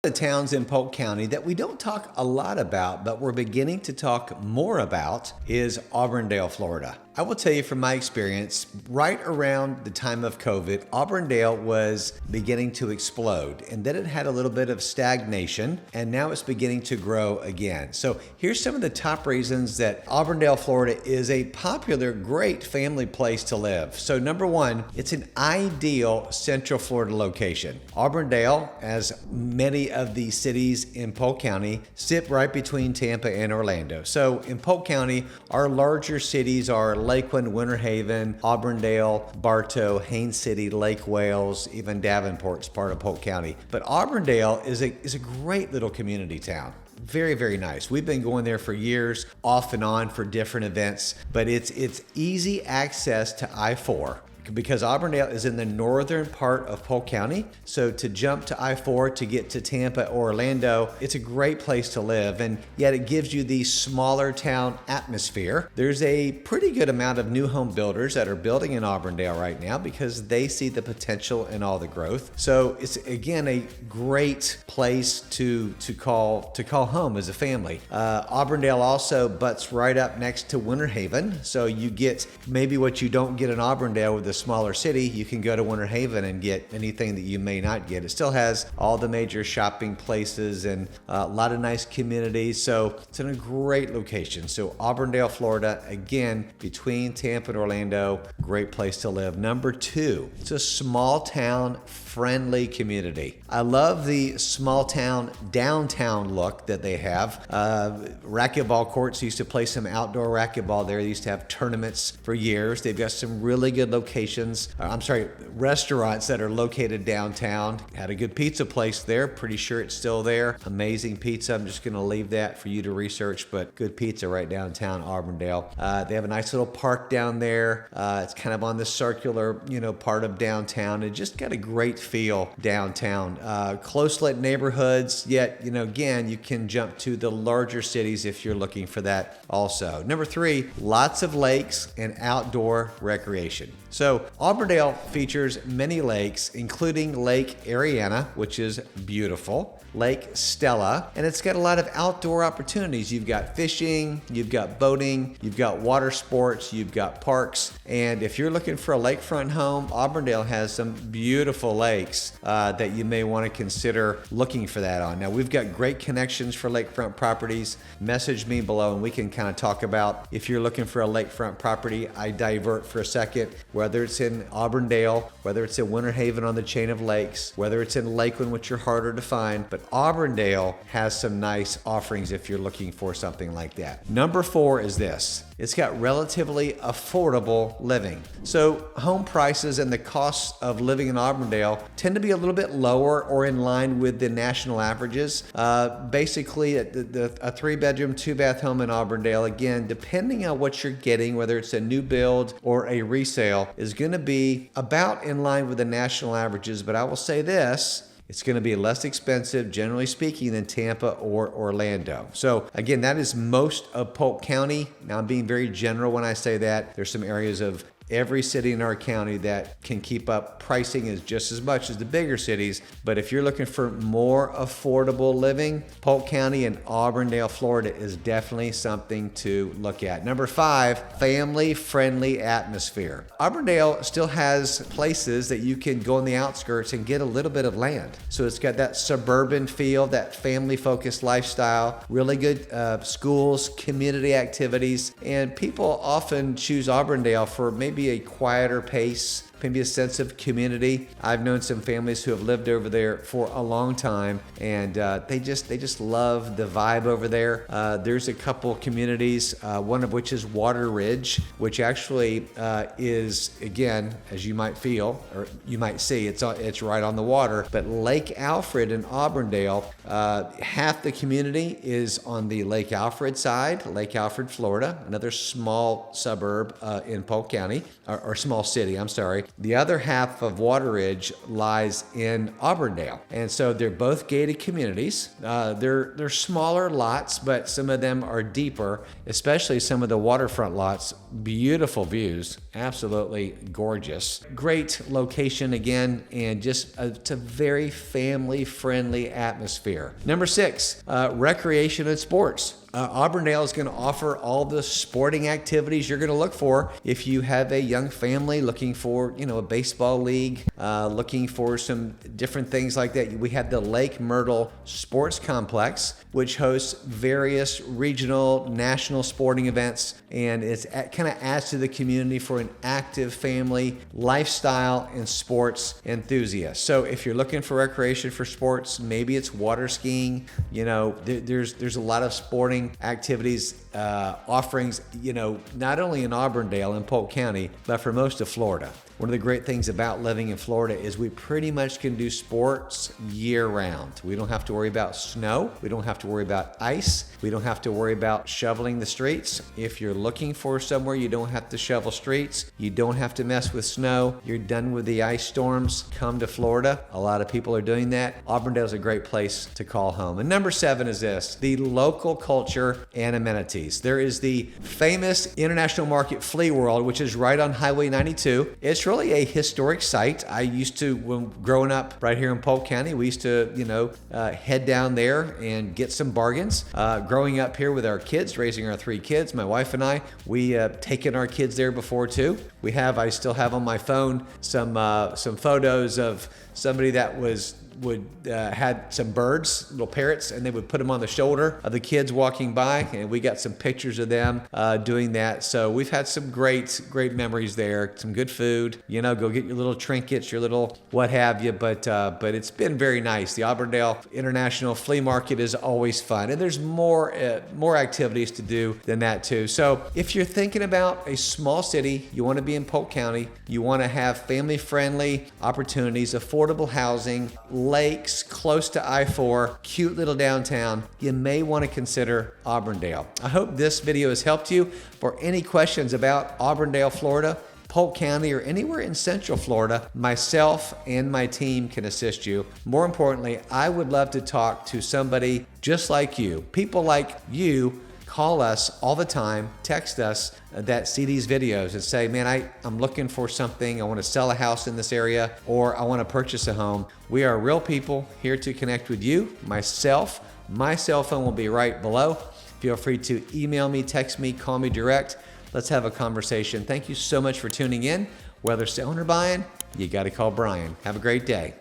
The towns in Polk County that we don't talk a lot about, but we're beginning to talk more about is Auburndale, Florida. I will tell you from my experience, right around the time of COVID, Auburndale was beginning to explode, and then it had a little bit of stagnation, and now it's beginning to grow again. So here's some of the top reasons that Auburndale, Florida is a popular, great family place to live. So number one, it's an ideal Central Florida location. Auburndale, as many of the cities in Polk County, sit right between Tampa and Orlando. So in Polk County, our larger cities are Lakeland, Winter Haven, Auburndale, Bartow, Haines City, Lake Wales, even Davenport's part of Polk County. But Auburndale is a great little community town. Very, very nice. We've been going there for years, off and on for different events, but it's easy access to I-4. Because Auburndale is in the northern part of Polk County. So to jump to I-4 to get to Tampa or Orlando, it's a great place to live. And yet it gives you the smaller town atmosphere. There's a pretty good amount of new home builders that are building in Auburndale right now because they see the potential in all the growth. So it's, again, a great place to call home as a family. Auburndale also butts right up next to Winter Haven. So you get maybe what you don't get in Auburndale with the smaller city. You can go to Winter Haven and get anything that you may not get. It still has all the major shopping places and a lot of nice communities. So it's in a great location. So Auburndale, Florida, again, between Tampa and Orlando, great place to live. Number two, it's a small town friendly community. I love the small town downtown look that they have. Racquetball courts used to play some outdoor racquetball there. They used to have tournaments for years. They've got some really good restaurants that are located downtown. Had a good pizza place there. Pretty sure it's still there. Amazing pizza. I'm just going to leave that for you to research, but good pizza right downtown Auburndale. They have a nice little park down there. It's kind of on the circular, part of downtown. It just got a great feel downtown. Close-knit neighborhoods, yet, again, you can jump to the larger cities if you're looking for that also. Number three, lots of lakes and outdoor recreation. So Auburndale features many lakes, including Lake Ariana, which is beautiful, Lake Stella, and it's got a lot of outdoor opportunities. You've got fishing, you've got boating, you've got water sports, you've got parks, and if you're looking for a lakefront home, Auburndale has some beautiful lakes that you may want to consider looking for that on. Now, we've got great connections for lakefront properties. Message me below and we can kind of talk about if you're looking for a lakefront property. I divert for a second, whether it's in Auburndale, whether it's in Winter Haven on the chain of lakes, whether it's in Lakeland, which are harder to find, but Auburndale has some nice offerings if you're looking for something like that. Number four is this. It's got relatively affordable living. So home prices and the costs of living in Auburndale tend to be a little bit lower or in line with the national averages. Basically, a 3-bedroom, 2-bath home in Auburndale, again, depending on what you're getting, whether it's a new build or a resale, is going to be about in line with the national averages. But I will say this, it's going to be less expensive, generally speaking, than Tampa or Orlando. So again, that is most of Polk County. Now, I'm being very general when I say that. There's some areas of every city in our county that can keep up pricing is just as much as the bigger cities. But if you're looking for more affordable living, Polk County and Auburndale, Florida is definitely something to look at. Number five, family-friendly atmosphere. Auburndale still has places that you can go on the outskirts and get a little bit of land. So it's got that suburban feel, that family-focused lifestyle, really good schools, community activities, and people often choose Auburndale for maybe a quieter pace, maybe a sense of community. I've known some families who have lived over there for a long time, and they just love the vibe over there. There's a couple communities, one of which is Water Ridge, which actually is, again, as you might feel or you might see, it's right on the water. But Lake Alfred in Auburndale, half the community is on the Lake Alfred side, Lake Alfred, Florida, another small suburb in Polk County, or small city, I'm sorry. The other half of Water Ridge lies in Auburndale. And so they're both gated communities. They're smaller lots, but some of them are deeper, especially some of the waterfront lots. Beautiful views, absolutely gorgeous. Great location again, and just it's a very family-friendly atmosphere. Number 6, recreation and sports. Auburndale is going to offer all the sporting activities you're going to look for if you have a young family looking for, a baseball league, looking for some different things like that. We have the Lake Myrtle Sports Complex, which hosts various regional, national sporting events, and it kind of adds to the community for an active family lifestyle and sports enthusiast. So if you're looking for recreation for sports, maybe it's water skiing. There's a lot of sporting activities, offerings, not only in Auburndale and Polk County, but for most of Florida. One of the great things about living in Florida is we pretty much can do sports year round. We don't have to worry about snow. We don't have to worry about ice. We don't have to worry about shoveling the streets. If you're looking for somewhere you don't have to shovel streets, you don't have to mess with snow, you're done with the ice storms, come to Florida. A lot of people are doing that. Auburndale is a great place to call home. And number 7 is this, the local culture and amenities. There is the famous International Market Flea World, which is right on Highway 92. It's really a historic site. I used to, when growing up right here in Polk County, we used to, head down there and get some bargains. Growing up here with our kids, raising our 3 kids, my wife and I, we taken our kids there before too. I still have on my phone some photos of somebody that had some birds, little parrots, and they would put them on the shoulder of the kids walking by, and we got some pictures of them doing that. So we've had some great memories there, some good food, go get your little trinkets, your little what have you, but it's been very nice. The Auburndale International Flea Market is always fun, and there's more activities to do than that too. So if you're thinking about a small city, you want to be in Polk County, you want to have family-friendly opportunities, affordable housing, lakes, close to I-4, cute little downtown, you may want to consider Auburndale. I hope this video has helped you. For any questions about Auburndale, Florida, Polk County, or anywhere in Central Florida, myself and my team can assist you. More importantly, I would love to talk to somebody just like you. People like you call us all the time, text us that see these videos and say, man, I'm looking for something. I want to sell a house in this area, or I want to purchase a home. We are real people here to connect with you. My cell phone will be right below. Feel free to email me, text me, call me direct. Let's have a conversation. Thank you so much for tuning in. Whether selling or buying, you got to call Brian. Have a great day.